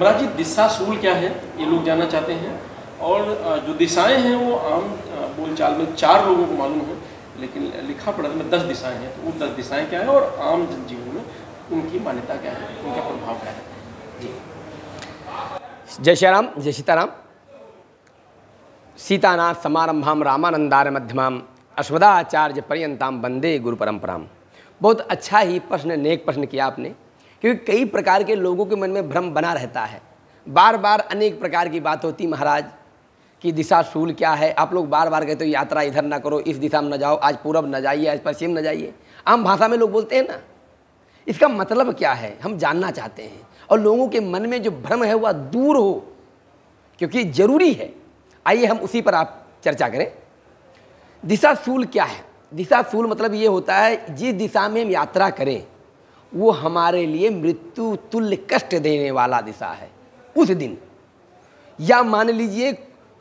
महाराज जी, दिशा सूल क्या है ये लोग जानना चाहते हैं। और जो दिशाएं हैं वो आम बोलचाल में 4 लोगों को मालूम है, लेकिन लिखा पढ़ा में 10 दिशाएं हैं। तो वो 10 दिशाएं क्या है और आम जनजीवन में उनकी मान्यता क्या है, उनका प्रभाव क्या है? जी। जय श्री राम, जय सीताराम। सीतानाथ समारंभाम रामानंदार मध्यमाम अस्मदाचार्य पर्यंताम वंदे गुरु परंपराम। बहुत अच्छा ही प्रश्न, नेक प्रश्न किया आपने, क्योंकि कई प्रकार के लोगों के मन में भ्रम बना रहता है। बार बार अनेक प्रकार की बात होती महाराज कि दिशा शूल क्या है। आप लोग बार बार कहते हो यात्रा इधर ना करो, इस दिशा में न जाओ, आज पूरब न जाइए, आज पश्चिम न जाइए। आम भाषा में लोग बोलते हैं ना, इसका मतलब क्या है हम जानना चाहते हैं, और लोगों के मन में जो भ्रम है वह दूर हो, क्योंकि जरूरी है। आइए हम उसी पर आप चर्चा करें। दिशा शूल क्या है? दिशा शूल मतलब ये होता है जिस दिशा में हम यात्रा करें वो हमारे लिए मृत्यु तुल्य कष्ट देने वाला दिशा है उस दिन। या मान लीजिए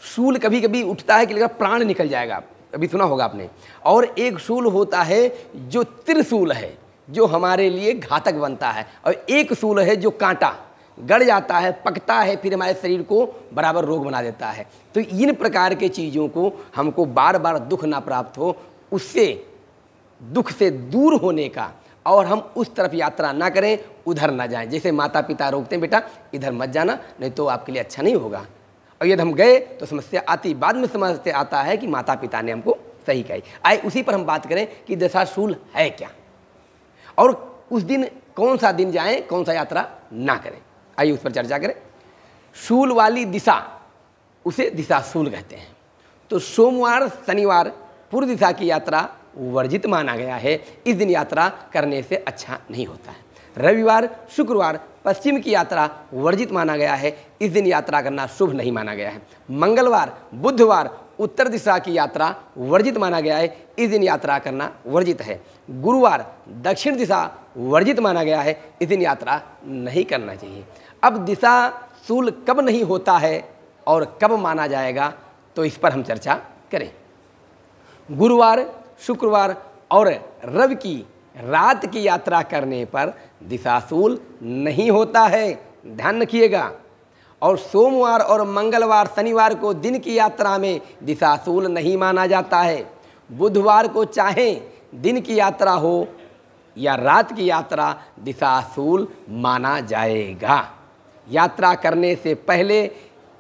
शूल कभी कभी उठता है कि लेकर प्राण निकल जाएगा, अभी सुना होगा आपने। और एक शूल होता है जो त्रिशूल है, जो हमारे लिए घातक बनता है, और एक शूल है जो कांटा गड़ जाता है, पकता है, फिर हमारे शरीर को बराबर रोग बना देता है। तो इन प्रकार के चीज़ों को हमको बार बार दुख ना प्राप्त हो, उससे दुख से दूर होने का, और हम उस तरफ यात्रा ना करें, उधर ना जाएं। जैसे माता पिता रोकते हैं, बेटा इधर मत जाना नहीं तो आपके लिए अच्छा नहीं होगा, और यदि हम गए तो समस्या आती। बाद में समस्या आता है कि माता पिता ने हमको सही कही। आए उसी पर हम बात करें कि दिशा शूल है क्या, और उस दिन कौन सा दिन जाएं, कौन सा यात्रा ना करें। आइए उस पर चर्चा करें। शूल वाली दिशा उसे दिशा शूल कहते हैं। तो सोमवार शनिवार पूर्व दिशा की यात्रा वर्जित माना गया है, इस दिन यात्रा करने से अच्छा नहीं होता है। रविवार शुक्रवार पश्चिम की यात्रा वर्जित माना गया है, इस दिन यात्रा करना शुभ नहीं माना गया है। मंगलवार बुधवार उत्तर दिशा की यात्रा वर्जित माना गया है, इस दिन यात्रा करना वर्जित है। गुरुवार दक्षिण दिशा वर्जित माना गया है, इस दिन यात्रा नहीं करना चाहिए। अब दिशा शूल कब नहीं होता है और कब माना जाएगा, तो इस पर हम चर्चा करें। गुरुवार शुक्रवार और रवि की रात की यात्रा करने पर दिशा शूल नहीं होता है, ध्यान रखिएगा। और सोमवार और मंगलवार शनिवार को दिन की यात्रा में दिशा शूल नहीं माना जाता है। बुधवार को चाहे दिन की यात्रा हो या रात की यात्रा, दिशा शूल माना जाएगा। यात्रा करने से पहले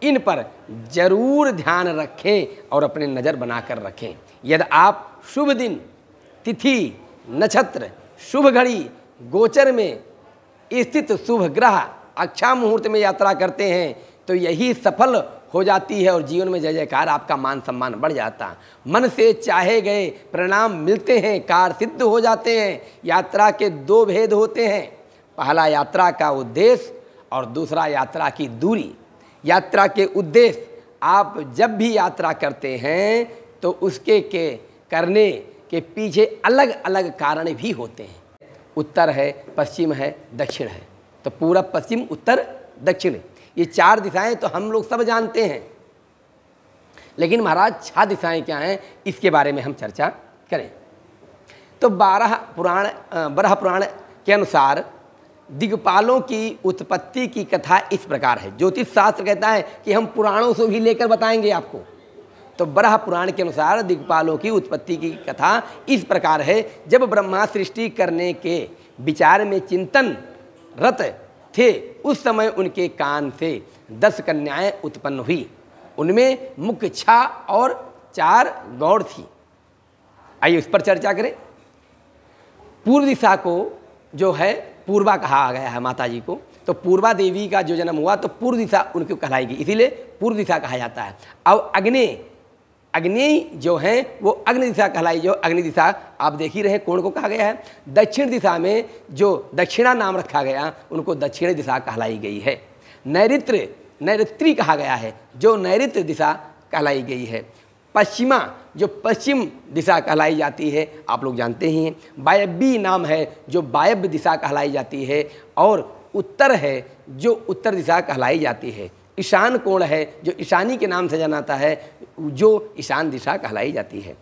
इन पर जरूर ध्यान रखें और अपने नज़र बनाकर रखें। यदि आप शुभ दिन, तिथि, नक्षत्र, शुभ घड़ी, गोचर में स्थित शुभ ग्रह, अच्छा मुहूर्त में यात्रा करते हैं तो यही सफल हो जाती है, और जीवन में जय जयकार, आपका मान सम्मान बढ़ जाता। मन से चाहे गए परिणाम मिलते हैं, कार्य सिद्ध हो जाते हैं। यात्रा के 2 भेद होते हैं, पहला यात्रा का उद्देश्य और दूसरा यात्रा की दूरी। यात्रा के उद्देश्य, आप जब भी यात्रा करते हैं तो उसके करने के पीछे अलग अलग कारण भी होते हैं। उत्तर है, पश्चिम है, दक्षिण है। तो पूरब पश्चिम उत्तर दक्षिण, ये 4 दिशाएं तो हम लोग सब जानते हैं, लेकिन महाराज 6 दिशाएं क्या हैं, इसके बारे में हम चर्चा करें। तो बराह पुराण के अनुसार दिक्पालों की उत्पत्ति की कथा इस प्रकार है। ज्योतिष शास्त्र कहता है कि हम पुराणों से भी लेकर बताएंगे आपको। तो बराह पुराण के अनुसार दिक्पालों की उत्पत्ति की कथा इस प्रकार है। जब ब्रह्मा सृष्टि करने के विचार में चिंतन रत थे, उस समय उनके कान से 10 कन्याएं उत्पन्न हुई। उनमें मुख्य 6 और 4 गौड़ थी। आइए उस पर चर्चा करें। पूर्व दिशा को जो है पूर्वा कहा गया है माता जी को। तो पूर्वा देवी का जो जन्म हुआ तो पूर्व दिशा उनको कहलाई गई, इसीलिए पूर्व दिशा कहा जाता है। अब अग्नि जो है वो अग्नि दिशा कहलाई। जो अग्नि दिशा आप देख ही रहे कौन को कहा गया है। दक्षिण दिशा में जो दक्षिणा नाम रखा गया उनको दक्षिण दिशा कहलाई गई है। नैऋत्री कहा गया है, जो नैऋत्य दिशा कहलाई गई है। पश्चिमा जो पश्चिम दिशा कहलाई जाती है, आप लोग जानते ही हैं। वायव्य नाम है जो वायव्य दिशा कहलाई जाती है, और उत्तर है जो उत्तर दिशा कहलाई जाती है। ईशान कोण है जो ईशानी के नाम से जानाता है, जो ईशान दिशा कहलाई जाती है।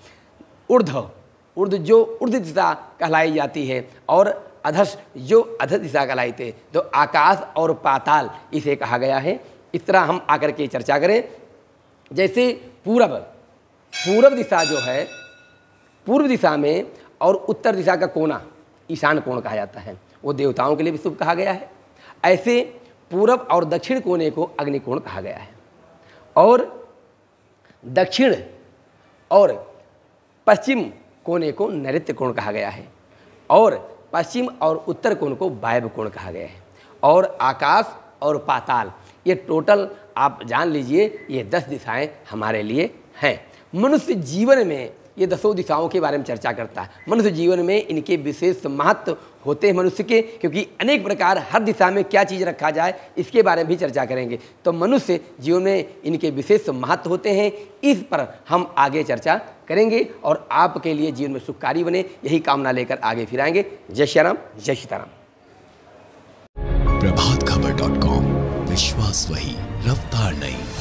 ऊर्ध्व जो ऊर्ध्व दिशा कहलाई जाती है, और अधस जो अधस दिशा कहलाते, तो आकाश और पाताल इसे कहा गया है। इस तरह हम आकर के चर्चा करें, जैसे पूर्व दिशा जो है, पूर्व दिशा में और उत्तर दिशा का कोना ईशान कोण कहा जाता है, वो देवताओं के लिए भी शुभ कहा गया है। ऐसे पूर्व और दक्षिण कोने को अग्निकोण कहा गया है, और दक्षिण और पश्चिम कोने को नैऋत्य कोण कहा गया है, और पश्चिम और उत्तर कोण को वायव्य कोण कहा गया है। और आकाश और पाताल, ये टोटल आप जान लीजिए, ये 10 दिशाएं हमारे लिए हैं। मनुष्य जीवन में ये 10 दिशाओं के बारे में चर्चा करता है। मनुष्य जीवन में इनके विशेष महत्व होते हैं मनुष्य के, क्योंकि अनेक प्रकार हर दिशा में क्या चीज़ रखा जाए इसके बारे में भी चर्चा करेंगे। तो मनुष्य जीवन में इनके विशेष महत्व होते हैं, इस पर हम आगे चर्चा करेंगे और आपके लिए जीवन में सुखकारी बने, यही कामना लेकर आगे फिर आएंगे। जय श्री राम, जय सीताराम। प्रभातखबर.com, विश्वास वही, रफ्तार नहीं।